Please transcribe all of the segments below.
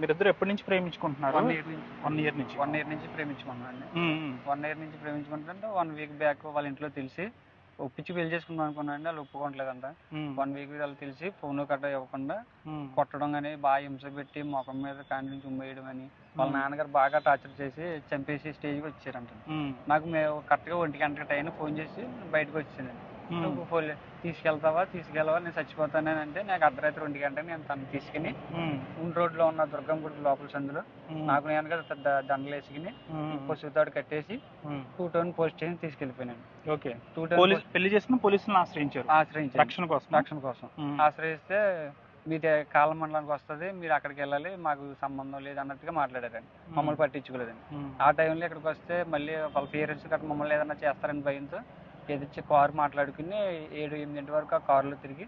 మీరిద్దరు ఎప్పటి నుంచి ప్రేమించుకుంటున్నారు? 1 ఇయర్ నుంచి. 1 ఇయర్ నుంచి. 1 ఇయర్ నుంచి ప్రేమించుకున్నానండి. 1 ఇయర్ నుంచి ప్రేమించుకుంటుంటే 1 వీక్ బ్యాక్ వాళ్ళ ఇంట్లో తెలిసి ఒప్పించి పెళ్లి చేసుకుందాం అనుకున్నానండి. వాళ్ళు ఒప్పుకోవట్లేదంట. 1 వీక్ వాళ్ళు తెలిసి ఫోన్ కట్ట ఇవ్వకుండా కొట్టడం కానీ, బాగా హింస పెట్టి ముఖం మీద కాని నుంచి ఉమ్మేయడం అని, వాళ్ళ నాన్నగారు బాగా టార్చర్ చేసి చంపేసి స్టేజ్కి వచ్చారంట. నాకు మేము కరెక్ట్గా 1 గంట టైం ఫోన్ చేసి బయటకు వచ్చానండి. నువ్వు తీసుకెళ్తావా నేను చచ్చిపోతానని అంటే, నాకు అర్ధరాత్రి 2 గంటకి నేను తను తీసుకుని ఉండి రోడ్లో ఉన్న దుర్గం గుడి లోపల సందులో నాకు నేను కదా పెద్ద దండలు వేసుకుని పసుపుతాడు కట్టేసి 2 టౌన్ పోలీస్ స్టేషన్ తీసుకెళ్లిపోయాను. ఓకే. పెళ్లి చేసిన పోలీసులను ఆశ్రయించారు రక్షణ కోసం. ఆశ్రయిస్తే మీది కాల మండలానికి వస్తుంది, మీరు అక్కడికి వెళ్ళాలి, మాకు సంబంధం లేదు అన్నట్టుగా మాట్లాడారండి. మమ్మల్ని పట్టించుకోలేదండి. ఆ టైంలో ఇక్కడికి వస్తే మళ్ళీ వాళ్ళ పేరెంట్స్ గట్రా మమ్మల్ని ఏదన్నా చేస్తారని భయంతో ఎదిరించి కారు మాట్లాడుకుని 7-8 వరకు ఆ కారులో తిరిగి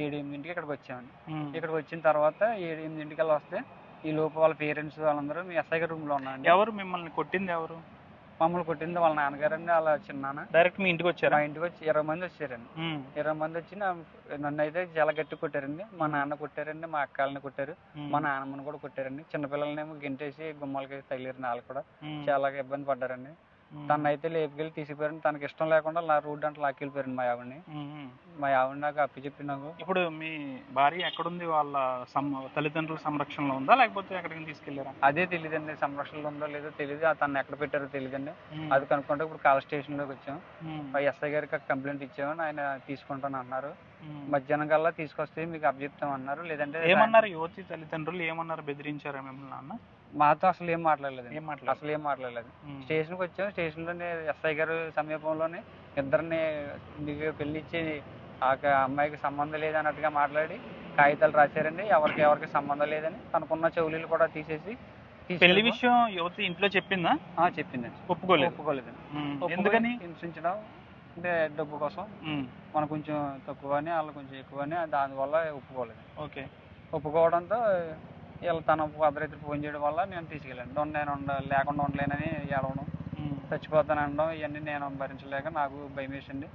7-8కి ఇక్కడికి వచ్చామండి. ఇక్కడికి వచ్చిన తర్వాత 7-8 వస్తే ఈ లోపు వాళ్ళ పేరెంట్స్ వాళ్ళందరూ మీ ఎస్ఐ గారి రూమ్ లో ఉన్నారండి. ఎవరు మిమ్మల్ని కొట్టింది? ఎవరు మమ్మల్ని కొట్టింది? వాళ్ళ నాన్నగారండి. వాళ్ళ చిన్నాన్న డైరెక్ట్ మీ ఇంటికి వచ్చారు? మా ఇంటికి వచ్చి 20 మంది వచ్చారండి. 20 మంది వచ్చి నన్ను అయితే చాలా గట్టి కొట్టారండి. మా నాన్న కొట్టారండి, మా అక్కల్ని కొట్టారు, మా నాన్నమ్మని కూడా కొట్టారండి. చిన్నపిల్లలనేమో గెంటేసి గుమ్మలకి తగిలిరు. వాళ్ళు కూడా చాలా ఇబ్బంది పడ్డారండి. తను అయితే లేపుకెళ్ళి తీసుకుపోయారండి. తనకి ఇష్టం లేకుండా నా రోడ్డు అంటే లాక్కెళ్ళిపోయారండి మా ఆవిడ నాకు అప్పచెప్పి. నాకు ఇప్పుడు మీ భార్య ఎక్కడుంది? వాళ్ళ తల్లిదండ్రుల సంరక్షణలో ఉందా లేకపోతే ఎక్కడికి తీసుకెళ్లారా? అదే తెలియదండి. సంరక్షణలో ఉందో లేదో తెలియదు. తను ఎక్కడ పెట్టారో తెలియదండి. అది కనుక్కుంటే ఇప్పుడు కాల్ స్టేషన్ లోకి వచ్చాం. ఎస్ఐ గారికి కంప్లైంట్ ఇచ్చామని ఆయన తీసుకుంటాను అన్నారు. మధ్యాహ్నం కల్లా తీసుకొస్తే మీకు అప్పచెప్తాం అన్నారు. లేదంటే ఏమన్నారు? యువతి తల్లిదండ్రులు ఏమన్నారు? బెదిరించారా మిమ్మల్ని? అన్న మాతో అసలు ఏం మాట్లాడలేదు. స్టేషన్కి వచ్చాం. స్టేషన్ లోనే ఎస్ఐ గారు సమీపంలోనే ఇద్దరిని మీకు పెళ్లిచ్చి ఆ అమ్మాయికి సంబంధం లేదన్నట్టుగా మాట్లాడి కాగితాలు రాశారండి. ఎవరికి సంబంధం లేదని. తనకున్న చెవులీలు కూడా తీసేసి పెళ్లి విషయం యువతి ఇంట్లో చెప్పిందా? చెప్పిందండి. ఒప్పుకోలేదండి. ఎందుకని? హింసించడం అంటే డబ్బు కోసం. మనం కొంచెం తక్కువ అని, వాళ్ళు కొంచెం ఎక్కువ అని, దానివల్ల ఒప్పుకోలేదు. ఓకే. ఒప్పుకోవడంతో వీళ్ళు తన అర్ధరాత్రి ఫోన్ చేయడం వల్ల నేను తీసుకెళ్ళాను. నేను లేకుండా ఉండలేనని ఏడవడం, చచ్చిపోతాను అనడం, ఇవన్నీ నేను భరించలేక నాకు భయం వేసింది.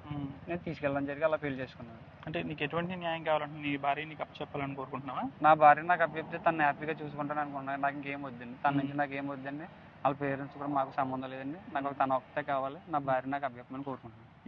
నేను తీసుకెళ్ళడం జరిగి అలా పెళ్లి చేసుకున్నాను. అంటే నీకు ఎటువంటి న్యాయం కావాలంటే నీ భార్య నీకు అప్పచెప్పాలని కోరుకుంటున్నావా? నా భార్య నాకు అప్పచెప్తే తను హ్యాపీగా చూసుకుంటాను అనుకున్నాను. నాకు ఇంకేం వద్దండి. తన నుంచి నాకు ఏం వద్దండి. వాళ్ళ పేరెంట్స్ కూడా మాకు సంబంధం లేదండి. నాకు తన ఒక్కతే కావాలి. నా భార్య నాకు అప్పచెప్పమని కోరుకుంటున్నాను.